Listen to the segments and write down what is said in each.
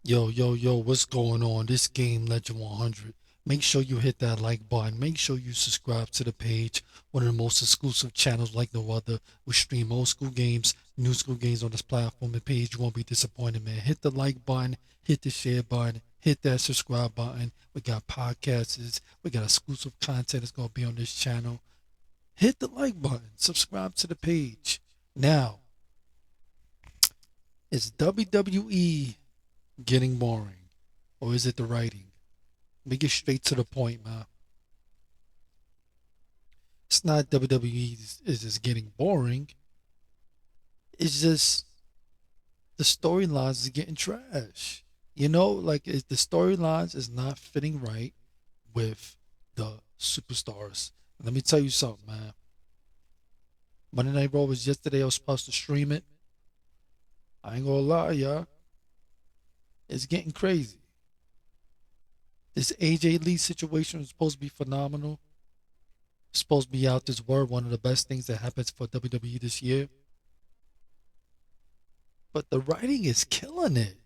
Yo, what's going on? This game Legend 100. Make sure you hit that like button. Make sure you subscribe to the page. One of the most exclusive channels like no other. We stream old school games, new school games on this platform and page. You won't be disappointed, man. Hit the like button, hit the share button, hit that subscribe button. We got podcasts, we got exclusive content that's gonna be on this channel. Hit the like button, subscribe to the page. Now, is WWE getting boring? Or is it the writing? Let me get straight to the point, man. It's not WWE is just getting boring. It's just the storylines is getting trash. Like the storylines is not fitting right with the superstars. Let me tell you something, man. Monday Night Raw was yesterday. I was supposed to stream it. I ain't gonna lie, y'all. It's getting crazy. This AJ Lee situation was supposed to be phenomenal. It's supposed to be out this word, one of the best things that happens for WWE this year. But the writing is killing it.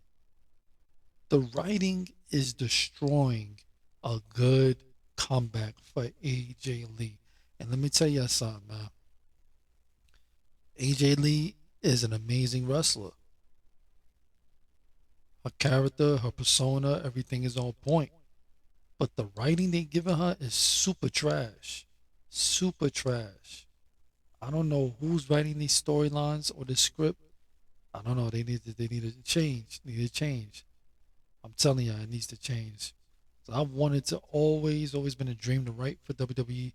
The writing is destroying a good comeback for AJ Lee. And let me tell you something, man. AJ Lee is an amazing wrestler. Her character, her persona, everything is on point. But the writing they giving her is super trash. Super trash. I don't know who's writing these storylines or the script. I don't know. They need to change. Need to change. I'm telling you, it needs to change. So I wanted to always been a dream to write for WWE.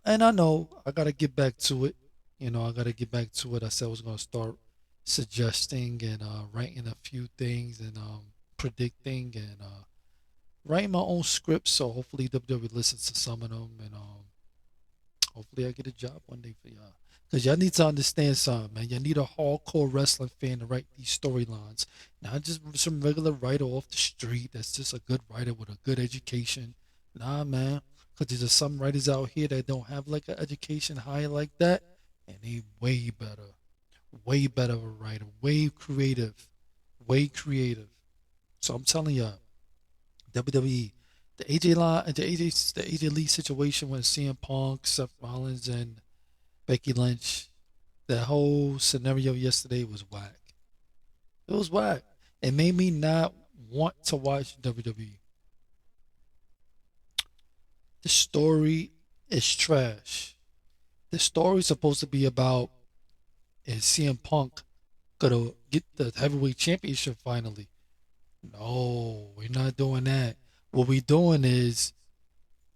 And I know I gotta get back to it. I gotta get back to it. I said I was gonna start suggesting and writing a few things and predicting and writing my own scripts. So hopefully WWE listens to some of them and hopefully I get a job one day for y'all. Because y'all need to understand something, man. Y'all need a hardcore wrestling fan to write these storylines. Not just some regular writer off the street that's just a good writer with a good education. Nah, man. Because there's just some writers out here that don't have like an education high like that. And they way better. Way better of a writer. Way creative. Way creative. So I'm telling y'all, WWE, the AJ Lee situation with CM Punk, Seth Rollins, and Becky Lynch, that whole scenario yesterday was whack. It was whack. It made me not want to watch WWE. The story is trash. The story's supposed to be about is CM Punk gonna get the heavyweight championship finally. No, we're not doing that. What we're doing is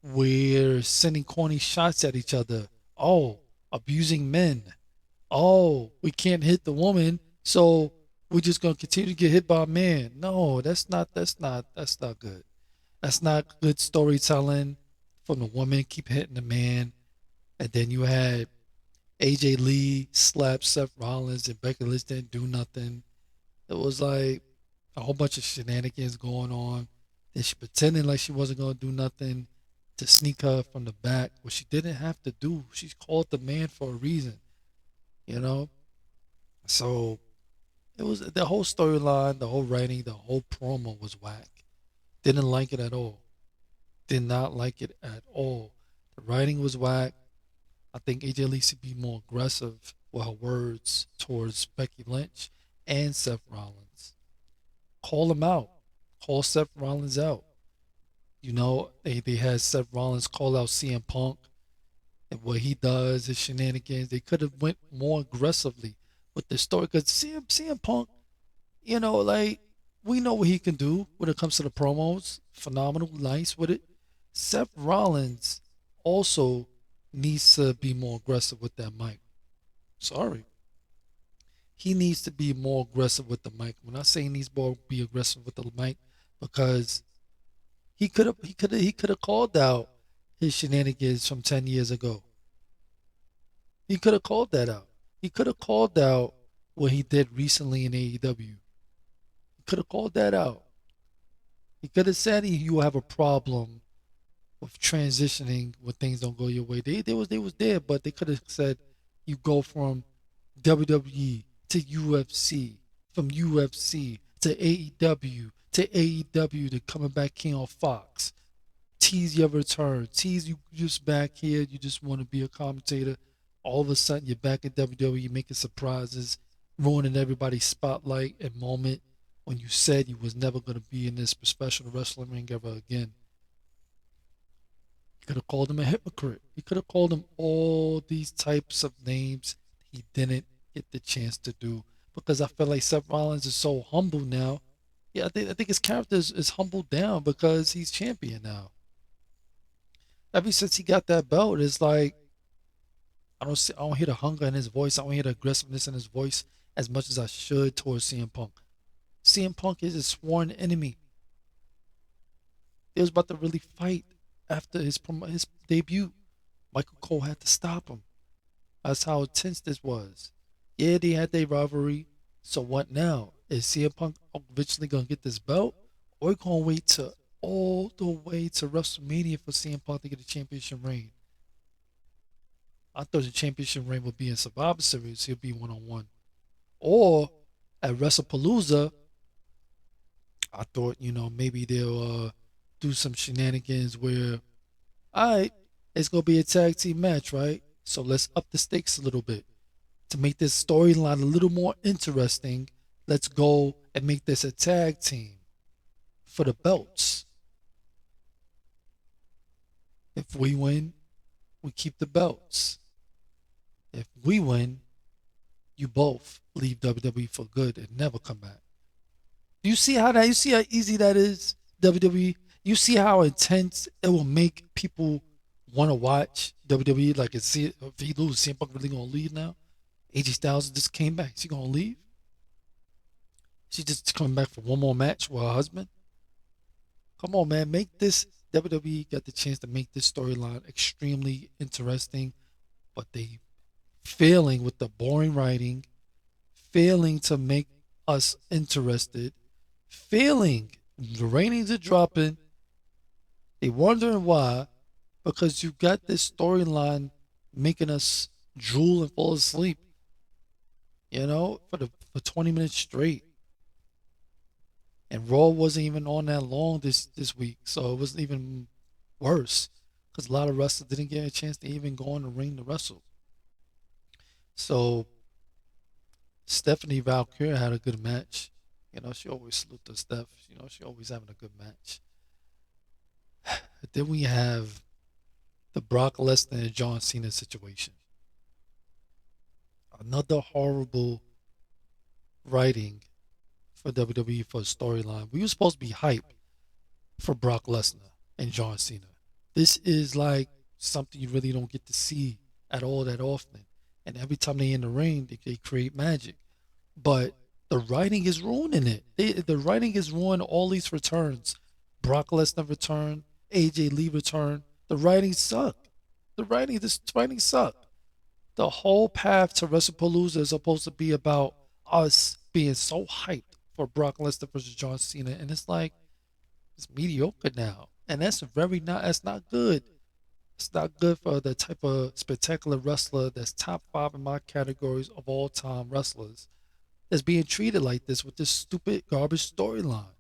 we're sending corny shots at each other. Oh, abusing men. Oh, we can't hit the woman, so we're just gonna continue to get hit by a man. No, that's not good. That's not good storytelling from the woman keep hitting the man. And then you had AJ Lee slap Seth Rollins and Becky Lynch didn't do nothing. It was like a whole bunch of shenanigans going on. Then she pretending like she wasn't gonna do nothing to sneak her from the back, what she didn't have to do. She called the man for a reason, you know. So it was the whole storyline, the whole writing, the whole promo was whack. Didn't like it at all. Did not like it at all. The writing was whack. I think AJ Lee should be more aggressive with her words towards Becky Lynch and Seth Rollins. Call them out. Call Seth Rollins out. They had Seth Rollins call out CM Punk and what he does, his shenanigans. They could have went more aggressively with the story because CM Punk, like we know what he can do when it comes to the promos. Phenomenal, nice with it. Seth Rollins also needs to be more aggressive with that mic. Sorry. He needs to be more aggressive with the mic. When I say he needs to be aggressive with the mic, because he could have called out his shenanigans from 10 years ago. He could have called that out. He could have called out what he did recently in AEW. He could have called that out. He could have said you have a problem with transitioning when things don't go your way. They was there, but they could have said you go from WWE to UFC, from UFC to AEW to AEW to coming back here on Fox. Tease your return. Tease you just back here. You just want to be a commentator. All of a sudden, you're back at WWE making surprises, ruining everybody's spotlight and moment when you said you was never going to be in this professional wrestling ring ever again. You could have called him a hypocrite. You could have called him all these types of names he didn't get the chance to do because I feel like Seth Rollins is so humble now. Yeah, I think his character is humbled down because he's champion now. Ever since he got that belt, it's like I don't hear the hunger in his voice. I don't hear the aggressiveness in his voice as much as I should towards CM Punk. CM Punk is his sworn enemy. They was about to really fight after his debut. Michael Cole had to stop him. That's how intense this was. Yeah, they had their rivalry. So what now? Is CM Punk eventually gonna get this belt, or gonna wait to all the way to WrestleMania for CM Punk to get a championship reign? I thought the championship reign would be in Survivor Series. He'll be 1-on-1, or at WrestlePalooza. I thought maybe they'll do some shenanigans where, all right, it's gonna be a tag team match, right? So let's up the stakes a little bit to make this storyline a little more interesting. Let's go and make this a tag team for the belts. If we win, we keep the belts. If we win, you both leave WWE for good and never come back. Do you see how that? You see how easy that is, WWE. You see how intense it will make people want to watch WWE. Like, if he loses, CM Punk really gonna leave now? AJ Styles just came back. She gonna leave? She just coming back for one more match with her husband? Come on, man. Make this WWE got the chance to make this storyline extremely interesting, but they failing with the boring writing, failing to make us interested, failing. The ratings are dropping. They wondering why, because you got this storyline making us drool and fall asleep. For 20 minutes straight. And Raw wasn't even on that long this week, so it was even worse because a lot of wrestlers didn't get a chance to even go in the ring to wrestle. So Stephanie Valkyrie had a good match. She always salute to Steph. She always having a good match. Then we have the Brock Lesnar and John Cena situation. Another horrible writing for WWE for a storyline. We were supposed to be hyped for Brock Lesnar and John Cena. This is like something you really don't get to see at all that often. And every time they in the ring, they create magic. But the writing is ruining it. The writing is ruining all these returns. Brock Lesnar return, AJ Lee return. The writing sucked. This writing sucked. The whole path to WrestlePalooza is supposed to be about us being so hyped for Brock Lesnar versus John Cena, and it's like it's mediocre now, and that's not good. It's not good for the type of spectacular wrestler that's top 5 in my categories of all time wrestlers that's being treated like this with this stupid garbage storyline.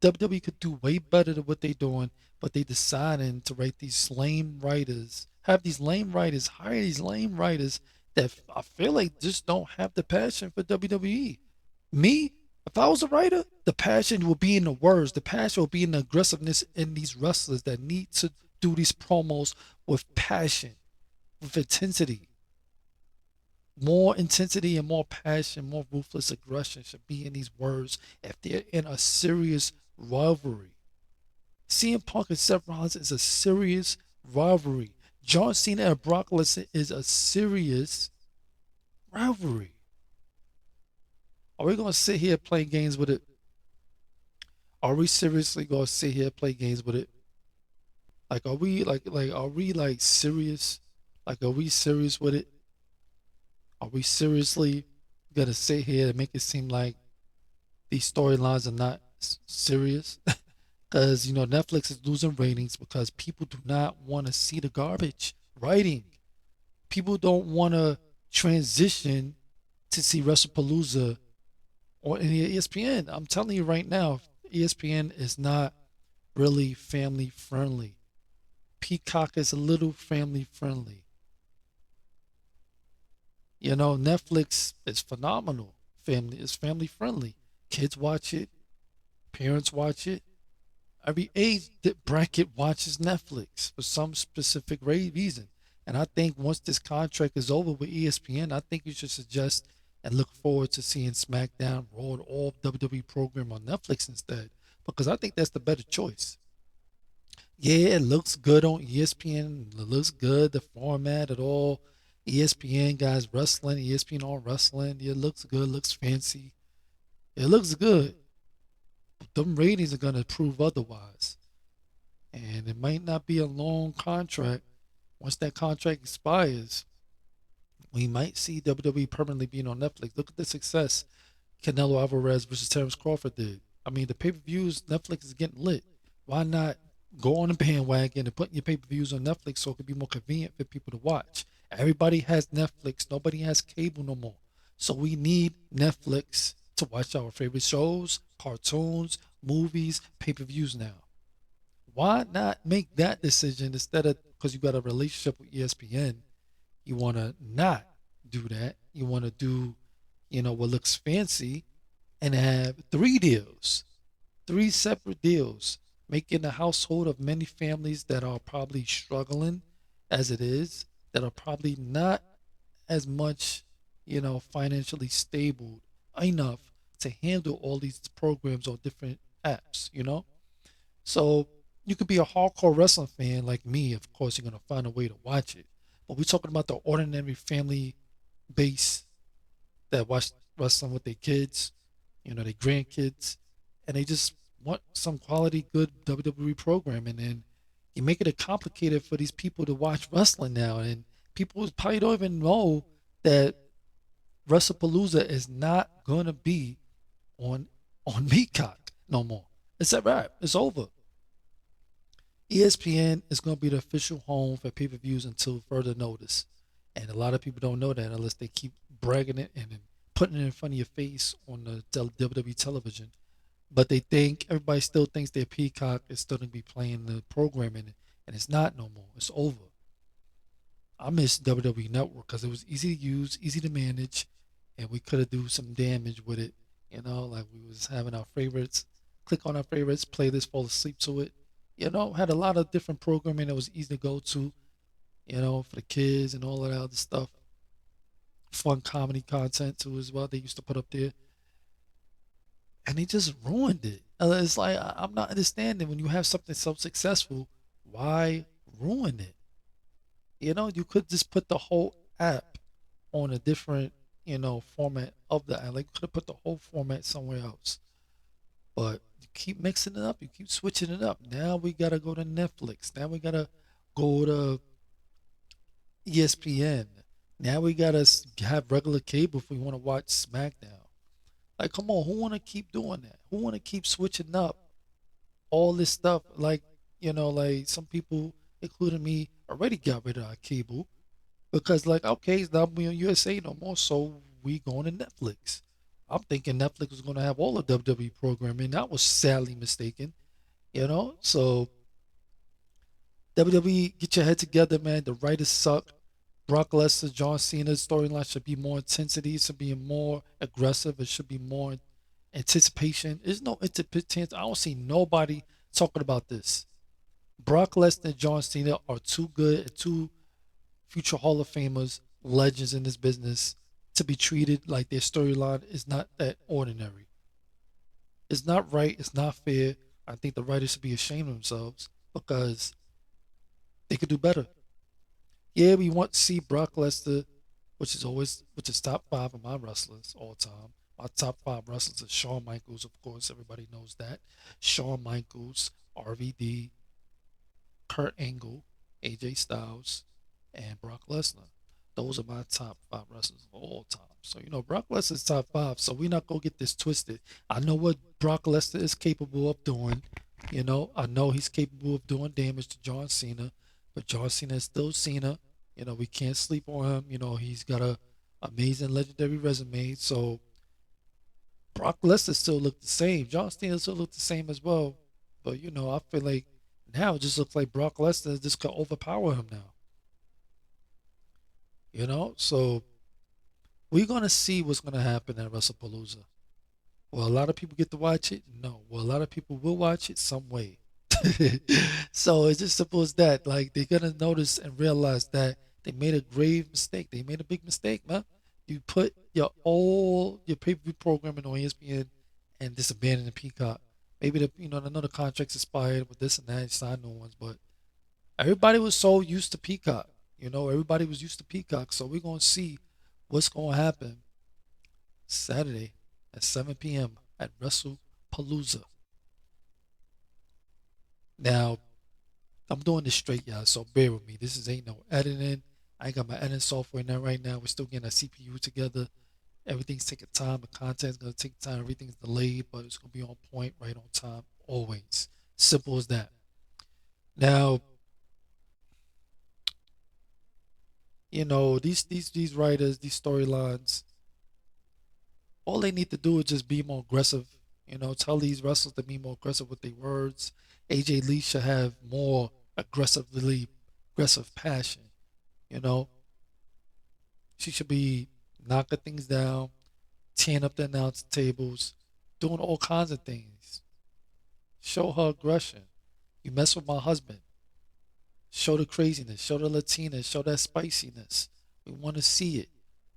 WWE could do way better than what they're doing, but they deciding to write these lame writers, have these lame writers, hire these lame writers that I feel like just don't have the passion for WWE. Me, if I was a writer, the passion will be in the words. The passion will be in the aggressiveness in these wrestlers that need to do these promos with passion, with intensity. More intensity and more passion, more ruthless aggression should be in these words if they're in a serious rivalry. CM Punk and Seth Rollins is a serious rivalry. John Cena and Brock Lesnar is a serious rivalry. Are we gonna sit here playing games with it? Are we seriously gonna sit here play games with it? Like, are we like serious? Like, are we serious with it? Are we seriously gonna sit here and make it seem like these storylines are not serious? Because Netflix is losing ratings because people do not want to see the garbage writing. People don't want to transition to see WrestlePalooza or any ESPN. I'm telling you right now, ESPN is not really family friendly. Peacock is a little family friendly. Netflix is phenomenal. Family is family friendly. Kids watch it, parents watch it. Every age bracket watches Netflix for some specific reason. And I think once this contract is over with ESPN, I think you should suggest and look forward to seeing SmackDown, Raw, and all WWE program on Netflix instead, because I think that's the better choice. Yeah, it looks good on ESPN. It looks good. The format at all. ESPN guys wrestling, ESPN all wrestling. It looks good. Looks fancy. It looks good. But them ratings are gonna prove otherwise. And it might not be a long contract. Once that contract expires, we might see WWE permanently being on Netflix. Look at the success Canelo Alvarez versus Terrence Crawford did. I mean, the pay per views, Netflix is getting lit. Why not go on the bandwagon and put your pay per views on Netflix so it can be more convenient for people to watch? Everybody has Netflix. Nobody has cable no more. So we need Netflix to watch our favorite shows, cartoons, movies, pay per views now. Why not make that decision instead of, because you got a relationship with ESPN, you want to not do that. You want to do, what looks fancy and have three deals, three separate deals, making a household of many families that are probably struggling as it is, that are probably not as much, financially stable enough to handle all these programs on different apps. So you could be a hardcore wrestling fan like me. Of course, you're gonna find a way to watch it. But we're talking about the ordinary family base that watch wrestling with their kids, their grandkids, and they just want some quality, good WWE programming. And you make it complicated for these people to watch wrestling now. And people probably don't even know that WrestlePalooza is not gonna be on Peacock no more. It's a wrap. It's over. ESPN is going to be the official home for pay per views until further notice. And a lot of people don't know that unless they keep bragging it and then putting it in front of your face on the WWE television. But they think, everybody still thinks their Peacock is still going to be playing the programming, and it's not no more. It's over. I miss WWE Network because it was easy to use, easy to manage, and we could have do some damage with it. Like we was having our favorites, click on our favorites, play this, fall asleep to it. Had a lot of different programming that was easy to go to, for the kids and all of that other stuff. Fun comedy content too as well. They used to put up there, and they just ruined it. It's like I'm not understanding when you have something so successful, why ruin it? You could just put the whole app on a different, format of the app. Like, could have put the whole format somewhere else. But you keep mixing it up. You keep switching it up. Now we gotta go to Netflix. Now we gotta go to ESPN. Now we gotta have regular cable if we want to watch SmackDown. Like, come on, who want to keep doing that? Who want to keep switching up all this stuff? Like some people, including me, already got rid of our cable because, like, okay, it's not on USA no more, so we going to Netflix. I'm thinking Netflix was going to have all the WWE programming. I was sadly mistaken, So WWE, get your head together, man. The writers suck. Brock Lesnar, John Cena's storyline should be more intensity. It should be more aggressive. It should be more anticipation. There's no anticipation. I don't see nobody talking about this. Brock Lesnar and John Cena are too good and too future Hall of Famers, legends in this business, to be treated like their storyline is not that ordinary. It's not right. It's not fair. I think the writers should be ashamed of themselves because they could do better. Yeah, we want to see Brock Lesnar, which is top five of my wrestlers all time. My top five wrestlers are Shawn Michaels, of course, everybody knows that. Shawn Michaels, RVD, Kurt Angle, AJ Styles, and Brock Lesnar. Those are my top five wrestlers of all time. So, Brock Lesnar's top five. So we're not gonna get this twisted. I know what Brock Lesnar is capable of doing. I know he's capable of doing damage to John Cena, but John Cena is still Cena. We can't sleep on him. He's got a amazing legendary resume. So Brock Lesnar still looked the same. John Cena still looked the same as well. But I feel like now it just looks like Brock Lesnar just could overpower him now. So we're gonna see what's gonna happen at WrestlePalooza. Will a lot of people get to watch it? No. Well, a lot of people will watch it some way. So it's just simple as that. Like they're gonna notice and realize that they made a grave mistake. They made a big mistake, man. You put your pay-per-view programming on ESPN and just abandon the Peacock. Maybe I know the contract's expired with this and that, sign new ones, but everybody was so used to Peacock. Everybody was used to Peacock. So we're gonna see what's gonna happen Saturday at 7 p.m. at WrestlePalooza. Now, I'm doing this straight, y'all, so bear with me. This is ain't no editing. I ain't got my editing software now right now. We're still getting our CPU together. Everything's taking time. The content's gonna take time. Everything's delayed, but it's gonna be on point, right on time, always. Simple as that. Now, these writers, these storylines, all they need to do is just be more aggressive. Tell these wrestlers to be more aggressive with their words. AJ Lee should have more aggressive passion. You know, she should be knocking things down, tearing up the announce tables, doing all kinds of things. Show her aggression. You mess with my husband. Show the craziness. Show the Latina. Show that spiciness. We want to see it.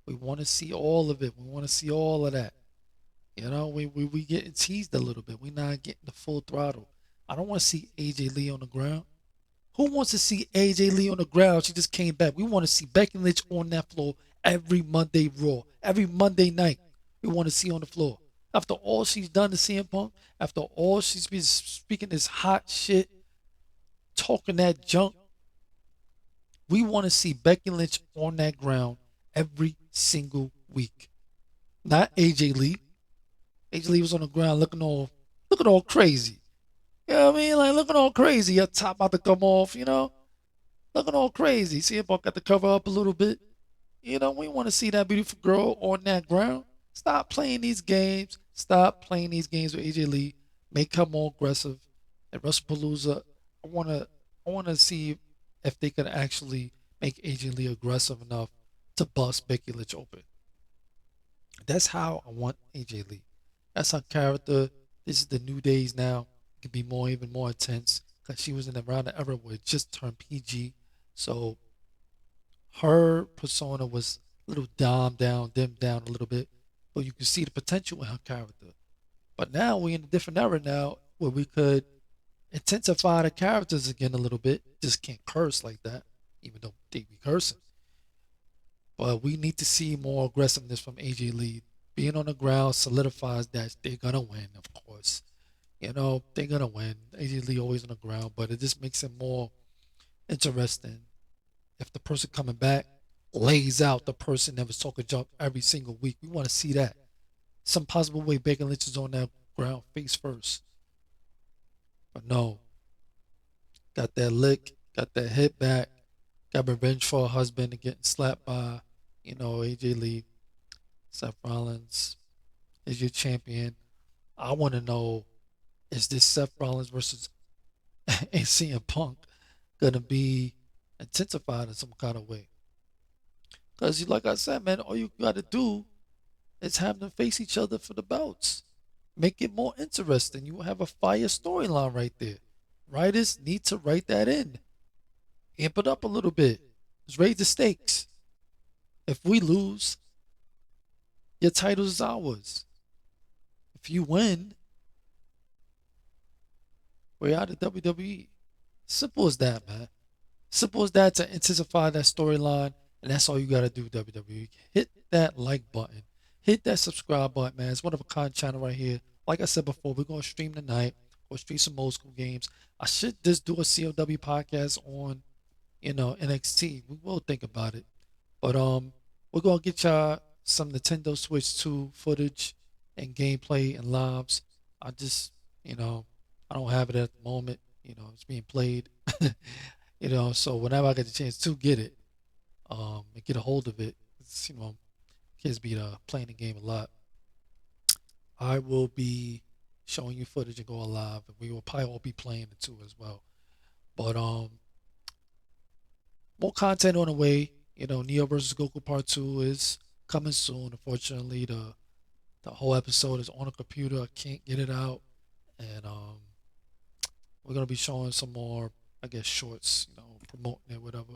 We want to see all of it. We want to see all of that. We getting teased a little bit. We're not getting the full throttle. I don't want to see AJ Lee on the ground. Who wants to see AJ Lee on the ground? She just came back. We want to see Becky Lynch on that floor every Monday Raw, every Monday night. We want to see on the floor. After all she's done to CM Punk, after all she's been speaking this hot shit, talking that junk, we want to see Becky Lynch on that ground every single week. Not AJ Lee. AJ Lee was on the ground looking all crazy. You know what I mean? Like looking all crazy. Your top about to come off, looking all crazy. CM Punk got to cover up a little bit. We want to see that beautiful girl on that ground. Stop playing these games. Stop playing these games with AJ Lee. Make her more aggressive. At WrestlePalooza, I want to see if they can actually make AJ Lee aggressive enough to bust Becky Lynch open. That's how I want AJ Lee. That's her character. This is the new days now. It can be even more intense because she was in around the era where it just turned PG. So her persona was a little dimmed down a little bit, but you can see the potential in her character. But now we're in a different era now where we could intensify the characters again a little bit. Just can't curse like that, even though they be cursing. But we need to see more aggressiveness from AJ Lee. Being on the ground solidifies that they're gonna win, of course. They're gonna win. AJ Lee always on the ground, but it just makes it more interesting if the person coming back lays out the person that was talking junk every single week. We want to see that. Some possible way Becky Lynch is on that ground face first. But no, got that lick, got that hit back, got revenge for her husband and getting slapped by, AJ Lee. Seth Rollins is your champion. I want to know, is this Seth Rollins versus CM Punk going to be intensified in some kind of way? Because, like I said, man, all you got to do is have them face each other for the belts. Make it more interesting. You have a fire storyline right there. Writers need to write that in. Amp it up a little bit. Just raise the stakes. If we lose, your title is ours. If you win, we're out of WWE. Simple as that, man. Simple as that to intensify that storyline. And that's all you got to do, WWE. Hit that like button. Hit that subscribe button, man. It's one of a kind channel right here. Like I said before, we're going to stream tonight. Or stream some old school games. I should just do a COW podcast on, NXT. We will think about it. But we're gonna get y'all some Nintendo Switch 2 footage and gameplay and lives. I just, I don't have it at the moment. It's being played. So whenever I get the chance to get it, and get a hold of it, kids be playing the game a lot. I will be showing you footage and going live, and we will probably all be playing it too as well. But more content on the way. You know, Neo versus Goku Part 2 is coming soon. Unfortunately, the whole episode is on a computer. I can't get it out, and we're gonna be showing some more, I guess, shorts. You know, promoting it, whatever.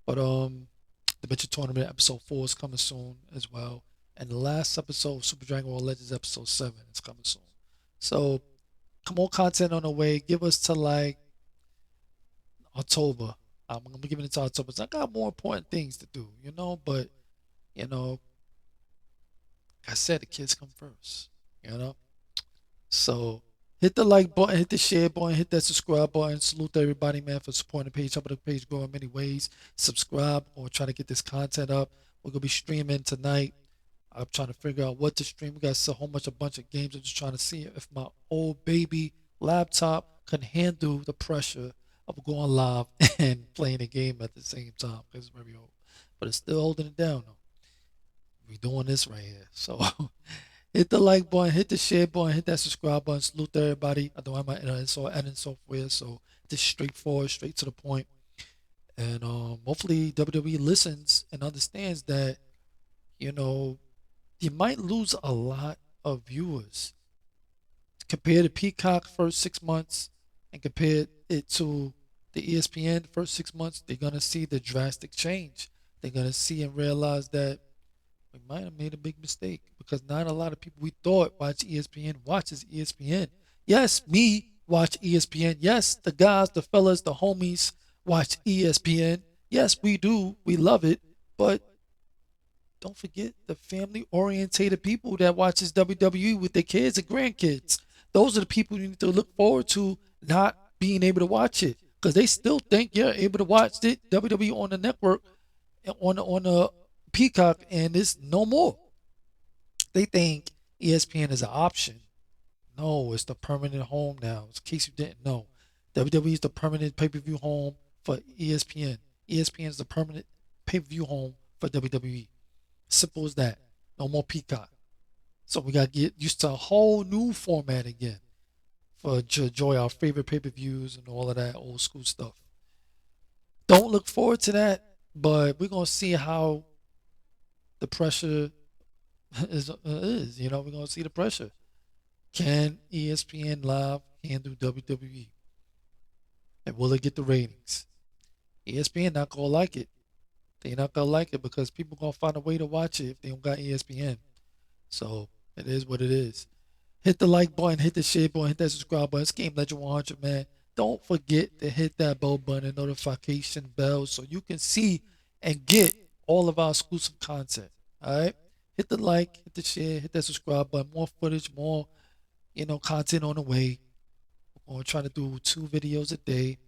But the Venture Tournament episode 4 is coming soon as well, and the last episode of Super Dragon Ball Legends episode 7 is coming soon. So, more content on the way. Give us to like October. I'm gonna be giving it to October. So I got more important things to do, you know. But you know, like I said, the kids come first, you know. So hit the like button, hit the share button, hit that subscribe button. Salute to everybody, man, for supporting the page. Helping the page grow in many ways. Subscribe or try to get this content up. We're gonna be streaming tonight. I'm trying to figure out what to stream. We got so whole much a bunch of games. I'm just trying to see if my old baby laptop can handle the pressure of going live and playing a game at the same time because it's very old. But it's still holding it down though. We doing this right here. So hit the like button, hit the share button, hit that subscribe button. Salute to everybody. I don't have my editing software, so just straightforward, straight to the point. And hopefully WWE listens and understands that, you know, you might lose a lot of viewers. Compare the Peacock first 6 months and compare it to the ESPN first 6 months, they're gonna see the drastic change. They're gonna see and realize that we might have made a big mistake because not a lot of people we thought watch ESPN watches ESPN. Yes, me watch ESPN. Yes, the guys, the fellas, the homies watch ESPN. Yes, we do. We love it. But don't forget the family orientated people that watches WWE with their kids and grandkids. Those are the people you need to look forward to not being able to watch it because they still think you're able to watch it WWE on the network on the Peacock and it's no more. They think ESPN is an option. No, it's the permanent home now. In case you didn't know, WWE is the permanent pay-per-view home for ESPN. ESPN is the permanent pay-per-view home for WWE. Simple as that. No more Peacock. So we got to get used to a whole new format again for to enjoy our favorite pay-per-views and all of that old school stuff. Don't look forward to that, but we're gonna see how the pressure is. You know, we're gonna see the pressure. Can ESPN Live handle WWE, and will it get the ratings? ESPN not gonna like it. They not gonna like it because people gonna find a way to watch it if they don't got ESPN. So it is what it is. Hit the like button, hit the share button, hit that subscribe button. It's Game Legend 100, man. Don't forget to hit that bell button and notification bell so you can see and get all of our exclusive content. All right. Hit the like, hit the share, hit that subscribe button. More footage, more content on the way. We're gonna try to do 2 videos a day.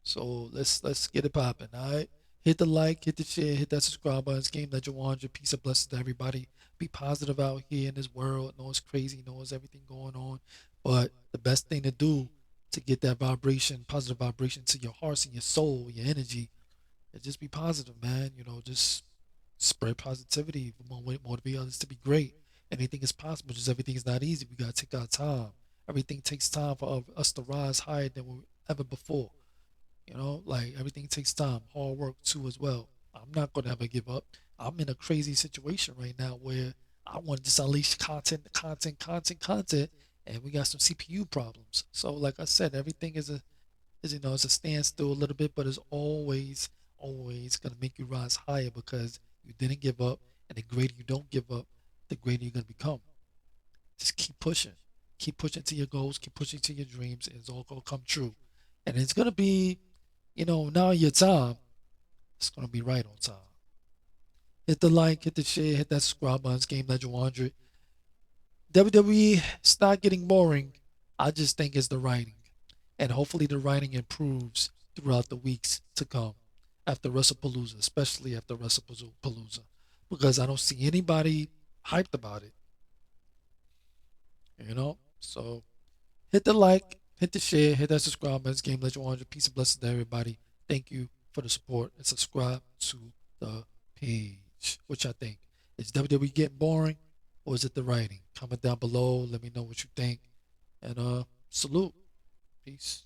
So let's get it popping. All right. Hit the like, hit the share, hit that subscribe button. It's Game Legend 100. Peace and blessings to everybody. Be positive out here in this world. Know it's crazy, know it's everything going on. But the best thing to do to get that vibration, positive vibration to your hearts and your soul, your energy, is just be positive, man. You know, just spread positivity, motivate others to be great. Anything is possible, just everything is not easy. We gotta take our time. Everything takes time for us to rise higher than we ever before. You know, like everything takes time, hard work too as well. I'm not gonna ever give up. I'm in a crazy situation right now where I want to just unleash content, and we got some CPU problems. So, like I said, everything is a standstill a little bit, but it's always gonna make you rise higher because you didn't give up, and the greater you don't give up, the greater you're gonna become. Just keep pushing to your goals, keep pushing to your dreams, and it's all gonna come true. And it's gonna be, now your time. It's gonna be right on time. Hit the like, hit the share, hit that subscribe button. It's Game Legend 100. WWE, it's not getting boring. I just think it's the writing. And hopefully the writing improves throughout the weeks to come after WrestlePalooza, especially after WrestlePalooza, because I don't see anybody hyped about it, you know? So hit the like, hit the share, hit that subscribe button. It's Game Legend 100. Peace and blessings to everybody. Thank you for the support and subscribe to the page. Which I think is WWE getting boring? or is it the writing? Comment down below. Let me know what you think. And salute. Peace.